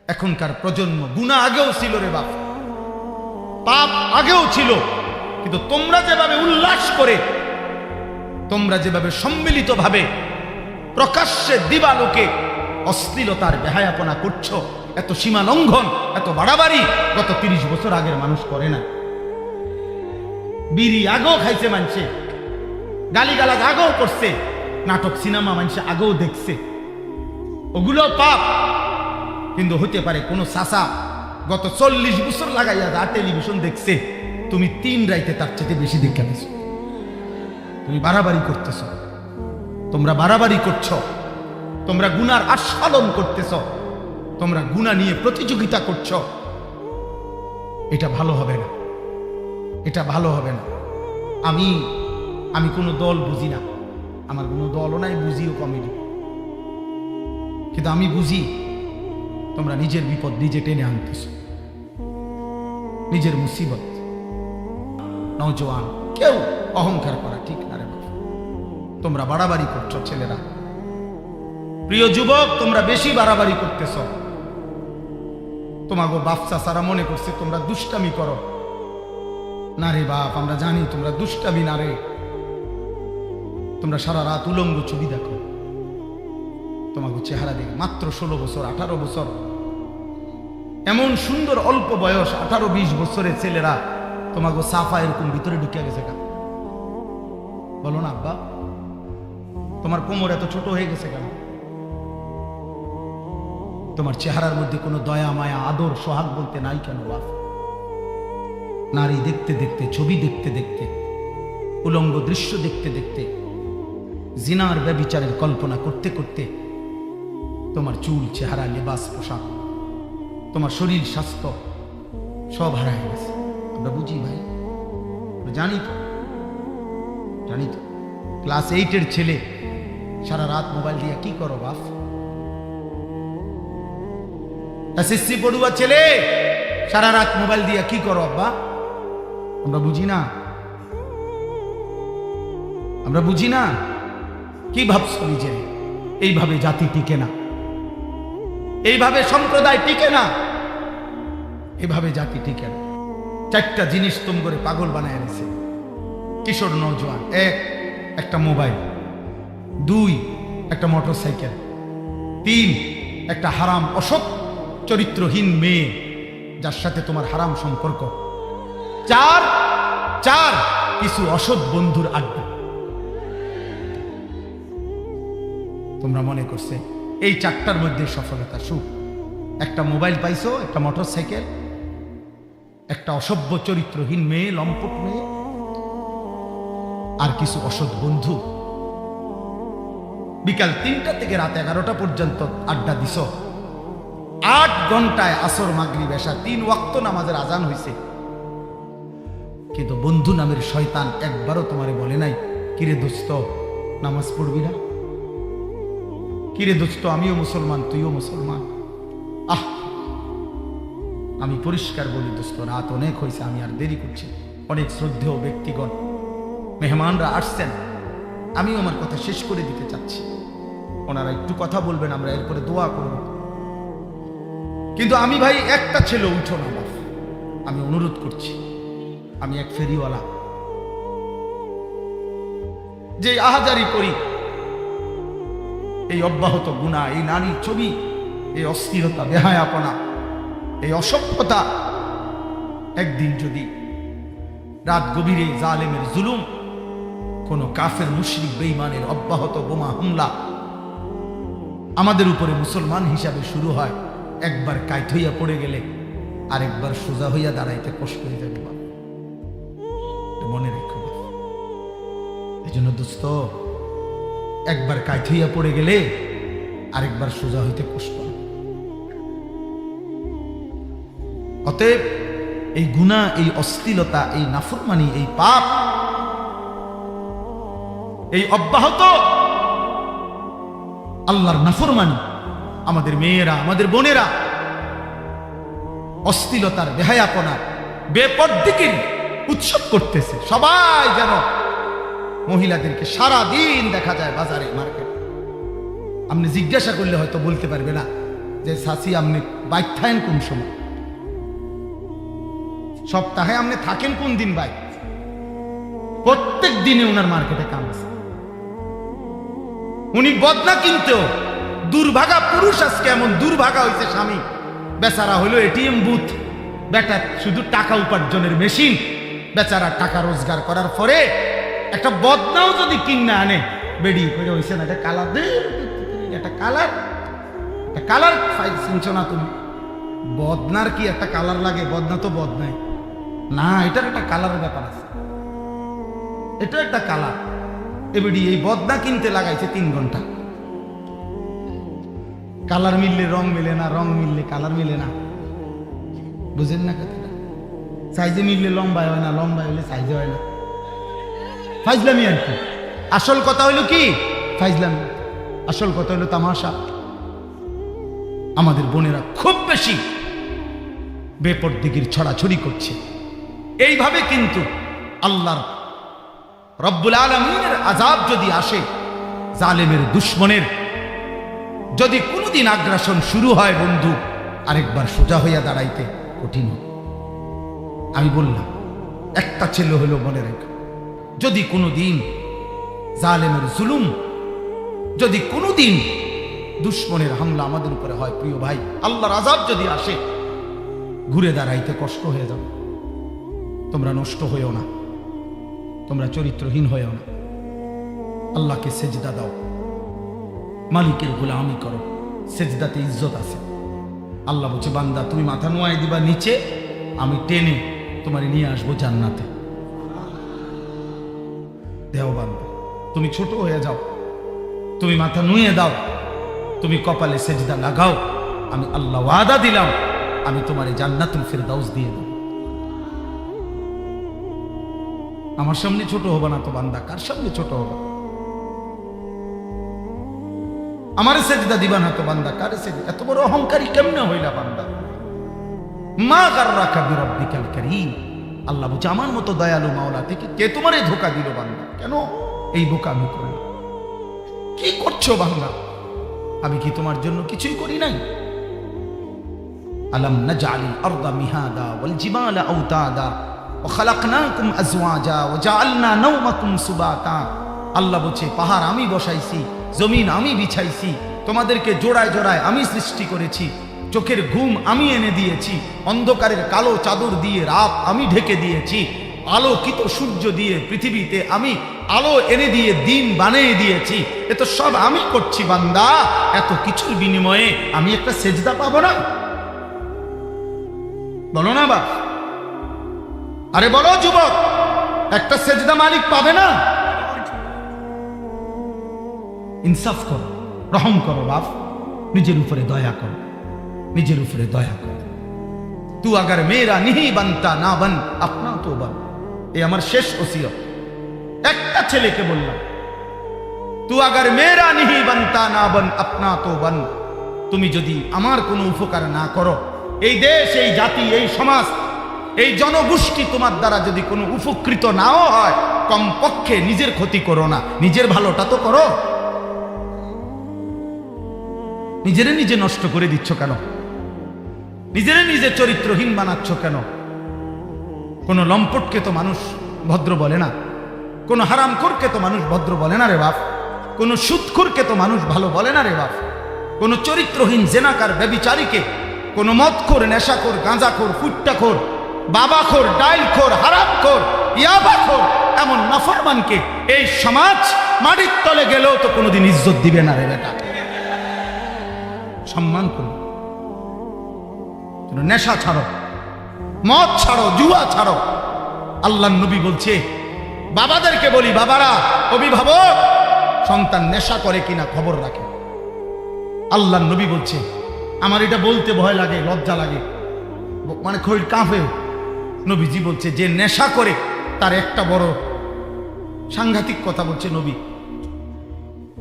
এখনকার প্রজন্ম গুনাহ আগেও ছিল রে বাপ, পাপ আগেও ছিল, কিন্তু তোমরা যেভাবে উল্লাস করে, তোমরা যেভাবে সম্মিলিতভাবে প্রকাশ্যে দিবালোকে অশ্লীলতার বেহায়াপনা করছো, এত সীমা লঙ্ঘন, এত বাড়াবাড়ি গত 30 বছর আগের মানুষ করে না। বিড়ি আগেও খাইছে মানুষে, গালিগালাজ আগেও করছে, নাটক সিনেমা মানুষে আগেও দেখছে, ওগুলো পাপ। কিন্তু হতে পারে কোন চাচা গত 40 বছর লাগাইয়া যা টেলিভিশন দেখছে, তুমি 3 রাইতে তার চেয়ে বেশি দেখা দিছো। তুমি বাড়াবাড়ি করতেছ, তোমরা বাড়াবাড়ি করছ, তোমরা গুনার আস্বাদন করতেছ, তোমরা গুনাহ নিয়ে প্রতিযোগিতা করছ। এটা ভালো হবে না, এটা ভালো হবে না। আমি কোনো দল বুঝি না, আমার কোনো দলও নাই, বুঝিও কমেডি, কিন্তু আমি বুঝি তোমরা নিজের বিপদ নিজে টেনে আনতেছ, নিজের মুসিবত। নওজোয়ান কেউ অহংকার করা ঠিক না রে বাবা, তোমরা বাড়াবাড়ি করছো ছেলেরা। প্রিয় যুবক, তোমরা বেশি বাড়াবাড়ি করতেছ। তোমাগো বাপ চাচারা মনে করছে তোমরা দুষ্টামি করো। না রে বাপ, আমরা জানি তোমরা দুষ্টামি না রে। তোমরা সারা রাত উলঙ্গ ছবি দেখো, তোমাকে চেহারা দেখে মাত্র 16 বছর 18 বছর, এমন সুন্দর অল্প বয়স 18-20 বছরের ছেলেরা তোমাকে সাফা এরকম ভিতরে ঢুকে গেছে কেন? বলো না আব্বা, তোমার কোমর এত ছোট হয়ে গেছে কেন? তোমার চেহারার মধ্যে কোনো দয়া মায়া আদর সোহাগ বলতে নাই কেন বাপ? নারী দেখতে দেখতে, ছবি দেখতে দেখতে, উলঙ্গ দৃশ্য দেখতে দেখতে, জিনার ব্যভিচারের কল্পনা করতে করতে তোমার চুল, চেহারা, লেবাস, পোশাক, তোমার শরীর, স্বাস্থ্য সব হারায় গেছে। আমরা বুঝি ভাই, জানি তো, জানি তো। ক্লাস 8-এর ছেলে সারা রাত মোবাইল দিয়ে কি করো বাপ? এসএসসি পড়ুয়া ছেলে সারা রাত মোবাইল দিয়ে কি করো আব্বা? আমরা বুঝি না, আমরা বুঝি না। কি ভাবছো নিজে? এইভাবে জাতি টিকে না, এইভাবে সম্প্রদায় টিকে না, এভাবে জাতি টিকে না। 4টা জিনিস তুম করে পাগল বানায় এনেছে কিশোর নওজোয়ান। একটা মোবাইল, 2 একটা মোটরসাইকেল, 3 একটা হারাম অসৎ চরিত্রহীন মেয়ে যার সাথে তোমার হারাম সম্পর্ক, 4 কিছু অসৎ বন্ধুর আড্ডা। তোমরা মনে করছে এই 4টার মধ্যে সফলতা সুখ? একটা মোবাইল পাইছো, একটা মোটরসাইকেল, একটা অসভ্য চরিত্রহীন মেয়ে, লম্পট মেয়ে, আর কিছু অসৎ বন্ধু। বিকাল 3টা থেকে রাত 11টা পর্যন্ত আড্ডা দিছ। 8 ঘন্টায় আসর, মাগরিব, এশা 3 ওয়াক্ত নামাজের আজান হয়েছে, কিন্তু বন্ধু নামের শয়তান একবারও তোমারে বলে নাই কিরে দোস্ত নামাজ পড়বি না? কিরে দোস্ত আমিও মুসলমান, তুইও মুসলমান। আমি পরিষ্কার বলি দোস্ত, রাত অনেক হয়েছে, আমি আর দেরি করছি। অনেক শ্রদ্ধেয় ব্যক্তিগণ, মেহমানরা আসছেন, আমিও আমার কথা শেষ করে দিতে চাচ্ছি। ওনারা একটু কথা বলবেন, আমরা এরপরে দোয়া করব। কিন্তু আমি ভাই একটা ছেলে উঠো না বাপ, আমি অনুরোধ করছি। আমি এক ফেরিওয়ালা, যে আহাজারি করি, এই অব্যাহত গুনাহ, এই নারীর ছবি, এই অস্থিরতা, বেহায়াপনা, এই অসভ্যতা, একদিন যদি রাত গভীরে জালেমের জুলুম, কোন কাফের মুশরিক বেঈমানের অব্যাহত বোমা হামলা আমাদের উপরে মুসলমান হিসাবে শুরু হয়, একবার কাইট হইয়া পড়ে গেলে আরেকবার সোজা হইয়া দাঁড়াইতে কষ্ট হয়ে যাবে। মনে রেখো, এই জন্য দোস্ত, একবার কাইট হইয়া পড়ে গেলে আরেকবার সোজা হইতে কষ্ট। অতএব এই গুনাহ, এই অশ্লীলতা, এই নাফরমানি, এই পাপ, এই অব্যাহত আল্লাহর নাফরমানি, আমাদের মেয়েরা, আমাদের বোনেরা অশ্লীলতার, বেহায়াপনার, বেপরদিকির উৎসব করতেছে। সবাই যেন মহিলাদেরকে সারা দিন দেখা যায় বাজারে, মার্কেট। আপনি জিজ্ঞাসা করলে হয়তো বলতে পারবে না, যে চাচি আপনি বাইক থাকেন কোন সময়, সপ্তাহে আপনি থাকেন কোন দিন বাইক? প্রত্যেক দিনে ওনার মার্কেটে কাম আছে। উনি বদনা কিনতেও দুর্ভাগা পুরুষ, আজকে এমন দুর্ভাগা হয়েছে স্বামী বেচারা হইল এটিএম বুথ, বেটা শুধু টাকা উপার্জনের মেশিন। বেচারা টাকা রোজগার করার পরে একটা বদনাও যদি কিনা আনে, বেডি করে হয়েছে না এটা কালার দে, একটা কালার, একটা কালার চিনছ না তুমি? বদনার কি একটা কালার লাগে? বদনা তো বদনাই না, এটার একটা কালারের ব্যাপার আছে, এটা একটা কালার। এবারে এই বদনা কিনতে লাগাইছে 3 ঘন্টা। কালার মিললে রং মিলে না, রং মিললে কালার মিলে না, বুঝেন না কথাটা? সাইজে মিললে লম্বায় হয় না, লম্বায় হলে সাইজে হয় না। ফাইজলামি আর কি। আসল কথা হইল কি? ফাইজলামি। আসল কথা হইল তামাশা। আমাদের বোনেরা খুব বেশি বেপরদিগির ছড়াছড়ি করছে। এইভাবে কিন্তু আল্লাহর রব্বুল আলামিনের আযাব যদি আসে, জালেমের দুশমনের যদি কোনোদিন আগ্রাসন শুরু হয় বন্ধু, আরেকবার সোজা হইয়া দাঁড়াইতে কঠিন। আমি বললাম একটা ছেলে হলো, মনে রেখো, যদি কোনোদিন জালেমের জুলুম, যদি কোনোদিন দুশমনের হামলা আমাদের উপরে হয়, প্রিয় ভাই, আল্লাহর আযাব যদি আসে, ঘুরে দাঁড়াইতে কষ্ট হয়ে যাবে। তোমরা নষ্ট হইও না, তোমরা চরিত্রহীন হইও না। আল্লাহকে সেজদা দাও, মালিকের গোলামি করো, সেজদাতে ইজ্জত আছে। আল্লাহ বলছে, বান্দা তুমি মাথা নোয়াই দিবা নিচে, আমি টেনে তোমার নিয়ে আসবো জান্নাতে। দেও বান্দা, তুমি ছোট হয়ে যাও, তুমি মাথা নুয়ে দাও, তুমি কপালে সেজদা লাগাও, আমি আল্লাহ ওয়াদা দিলাম, আমি তোমার জান্নাতুল ফিরদাউস দিয়ে দেব। আমার সামনে ছোট হবা না তো বান্দা, কার সামনে ছোট হবা? আমার সেজদা দিবা না তো বান্দা, কার সেজদা? এত বড় অহংকারী কেমনে হইলা বান্দা? মা গাররাকা বিরাব্বিকাল কারীম। আল্লাহ বলছে, আমার মতো দয়ালু মাওলা থেকে কে তোমারে ধোঁকা দিল বান্দা? কেন এই বোকামি করলো? কি করছো বান্দা? আমি কি তোমার জন্য কিছুই করি নাই? আলাম নাজআলিল আরদা মিহাদা ওয়াল জিবালা আওতাদা ওয়া খালাকনাকুম আজওয়াজা ওয়া জাআলনা নাওমাকুম সুবাতা। আল্লাহ বলছে, পাহাড় আমি বসাইছি, জমিন আমি বিছাইছি, তোমাদেরকে জোড়ায় জোড়ায় আমি সৃষ্টি করেছি, চোখের ঘুম আমি এনে দিয়েছি, অন্ধকারের কালো চাদর দিয়ে রাত আমি ঢেকে দিয়েছি, আলোকিত সূর্য দিয়ে পৃথিবীতে আমি আলো এনে দিয়ে দিন বানিয়ে দিয়েছি। এ তো সব আমি করছি বান্দা, এত কিছুর বিনিময়ে আমি একটা সেজদা পাবো না? বলো না বা, আরে বলো যুবক, একটা সেজদা মালিক পাবে না? ইনসাফ করো, রহম করো বাপ, নিজের উপরে দয়া করো, নিজের উপরে দয়া করো। তু আগার মেরা নিহি বানতা না বন আপনা তো বন। এই আমার শেষ ওসিয়ত। একটা ছেলেকে বললাম, তু আগার মেরা নিহি বানতা না বন আপনা তো বন। তুমি যদি আমার কোনো উপকার না করো, এই দেশ, এই জাতি, এই সমাজ, এই জনগোষ্ঠী তোমার দ্বারা যদি কোনো উপকৃত নাও হয়, কমপক্ষে নিজের ক্ষতি করো না, নিজের ভালোটা তো করো। নিজেরে নিজে নষ্ট করে দিচ্ছ কেন? নিজেরে নিজে চরিত্রহীন বানাচ্ছ কেন? কোন লম্পটকে তো মানুষ ভদ্র বলে না, কোন হারামখোরকে তো মানুষ ভদ্র বলে না রে বাপ, কোন সুদখোরকে তো মানুষ ভালো বলে না রে বাপ, কোন চরিত্রহীন জেনাকার ব্যভিচারীকে, কোন মদখোর, নেশাখোর, গাঁজাখোর, ফুট্টাখোর, বাবাখোর, ডাইলখোর, হারামখোর, ইয়াবাখোর, এমন নাফরমানকে এই সমাজ মাটির তলে গেলেও তো কোনোদিন ইজ্জত দিবে না রে বেটা। সম্মান করো, নেশা ছাড়ো, মদ ছাড়ো, জুয়া ছাড়ো। আল্লাহর নবী বলছে, বাবাদেরকে বলি, বাবারা, অভিভাবক, সন্তান নেশা করে কিনা খবর রাখে। আল্লাহর নবী বলছে, আমার এটা বলতে ভয় লাগে, লজ্জা লাগে, মানে শরীর কাঁপে। নবীজি বলছে, যে নেশা করে তার একটা বড় সাংঘাতিক কথা বলছে নবী।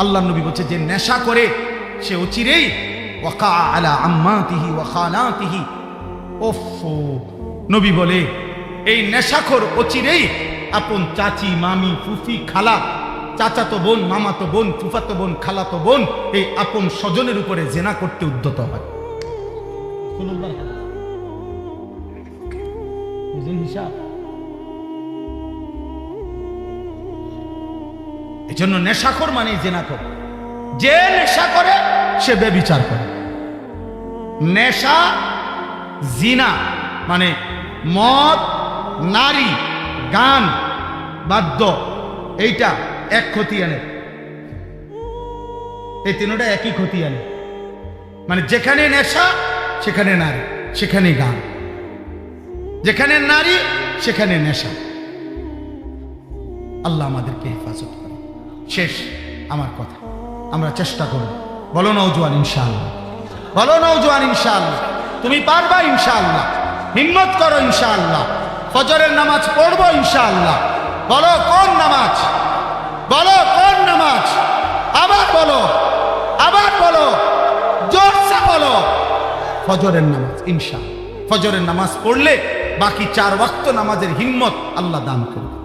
আল্লাহর নবী বলছে, যে নেশা করে সে অচিরেই ওয়াকা আলা আম্মাতিহি ওয়া খালাতিহি। ওফ, নবী বলে, এই নেশাখোর অচিরেই আপন চাচি, মামি, ফুফি, খালা, চাচাতো বোন, মামাতো বোন, ফুফাতো বোন, খালাতো বোন, এই আপন স্বজনের উপরে জেনা করতে উদ্যত হয়। খুলুল্লাহ হাদিস। বুঝলেন হিসাব? এই জন্য নেশাখোর মানে জেনাখোর। যে নেশা করে সে বেবিচার করে। নেশা, জিনা মানে মদ, নারী, গান, বাদ্য, এইটা এক ক্ষতি আনে। এই তিনটা একই ক্ষতি আনে। মানে যেখানে নেশা সেখানে নারী, সেখানে গান, যেখানে নারী সেখানে নেশা। আল্লাহ আমাদেরকে হেফাজত করে। শেষ আমার কথা, আমরা চেষ্টা করব। বলো নওজোয়ান ইনশাআল্লাহ, বলো নওজোয়ান ইনশাআল্লাহ, তুমি পারবা ইনশাআল্লাহ, হিম্মত করো ইনশাআল্লাহ, ফজরের নামাজ পড়বো ইনশাআল্লাহ। বলো কোন নামাজ, বলো কোন নামাজ, আবার বলো, আবার বলো, জোরসে বলো, ফজরের নামাজ ইনশাআল্লাহ। ফজরের নামাজ পড়লে বাকি 4 ওয়াক্ত নামাজের হিম্মত আল্লাহ দান করবে।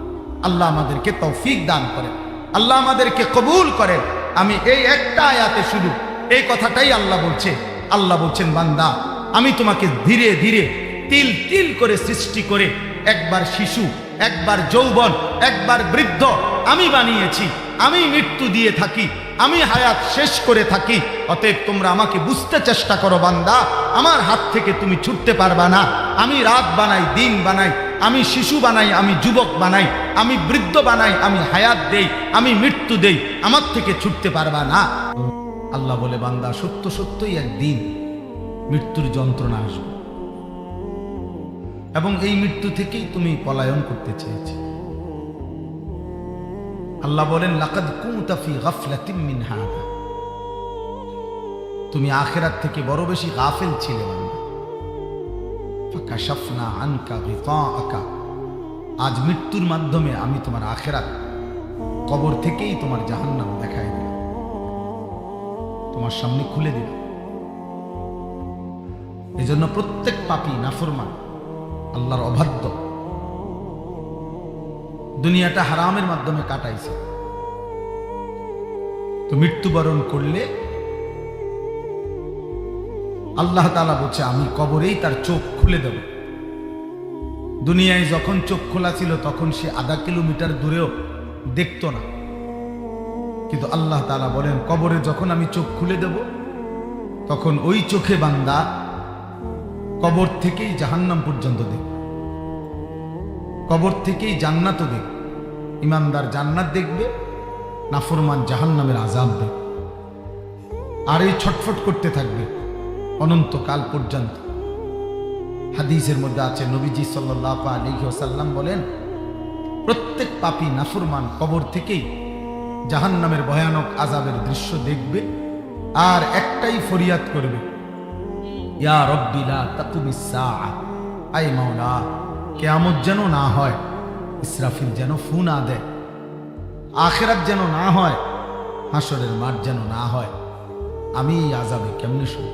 আল্লাহ আমাদেরকে তৌফিক দান করেন, আল্লাহ আমাদেরকে কবুল করেন। আমি এই একটা আয়াতে শুধু এই কথাটাই আল্লাহ বলছে। আল্লাহ বলছেন, বান্দা আমি তোমাকে ধীরে ধীরে তিল তিল করে সৃষ্টি করে একবার শিশু, একবার যৌবন, একবার বৃদ্ধ আমি বানিয়েছি। আমি মৃত্যু দিয়ে থাকি, আমি হায়াত শেষ করে থাকি। অতএব তোমরা আমাকে বুঝতে চেষ্টা করো বান্দা, আমার হাত থেকে তুমি ছুটতে পারবা না। আমি রাত বানাই, দিন বানাই, আমি শিশু বানাই, আমি যুবক বানাই, আমি বৃদ্ধ বানাই, আমি হায়াত দেই, আমি মৃত্যু দেই, আমার থেকে ছুটতে পারবা না। আল্লাহ বলে, বান্দা সত্য সত্যই একদিন মৃত্যুর যন্ত্রণা আসবে, এবং এই মৃত্যু থেকেই তুমি পলায়ন করতে চেয়েছি। আল্লাহ বলেন, লাকাদ কুনতা ফি গাফলাতিন মিন হাযা, তুমি আখিরাত থেকে বড় বেশি গাফিল ছিলে বান্দা। ফাকাশাফনা আনকা গিতাআকা, আজ মৃত্যুর মাধ্যমে আমি তোমার আখিরাত, কবর থেকেই তোমার জাহান্নাম দেখাই দিলাম, তোমার সামনে খুলে দিলাম। এজন্য প্রত্যেক পাপী, নাফরমান, আল্লাহর অবাধ্য, দুনিয়াটা হারামের মাধ্যমে কাটাইছে। তো মৃত্যুবরণ করলে আল্লাহ তাআলা বলছে, আমি কবরেই তার চোখ খুলে দেব। দুনিয়ায় যখন চোখ খোলা ছিল তখন সে আধা কিলোমিটার দূরেও দেখতো না, কিন্তু আল্লাহ তাআলা বলেন, কবরে যখন আমি চোখ খুলে দেব তখন ওই চোখে বান্দা কবর থেকেই জাহান্নাম পর্যন্ত দেখবে, কবর থেকেই জান্নাতও দেখবে। ইমানদার জান্নাত দেখবে, নাফরমান জাহান্নামের আযাব দেখবে। আর এই ছটফট করতে থাকবে অনন্তকাল পর্যন্ত। হাদিসের মধ্যে আছে, নবীজি সাল্লাল্লাহু আলাইহি ওয়াসাল্লাম বলেন, প্রত্যেক পাপী নাফরমান কবর থেকেই জাহান্নামের ভয়ানক আযাবের দৃশ্য দেখবে, আর একটাই ফরিয়াদ করবে, ইয়া রব্বি লা তাকুমিস সাআ, আয় মাওলা কিয়ামত যেন না হয়, ইসরাফিল যেন ফু না দেয়, আখিরাত যেন না হয়, হাসরের মাঠ যেন না হয়, আমি এই আযাবে কেমনে শুনব।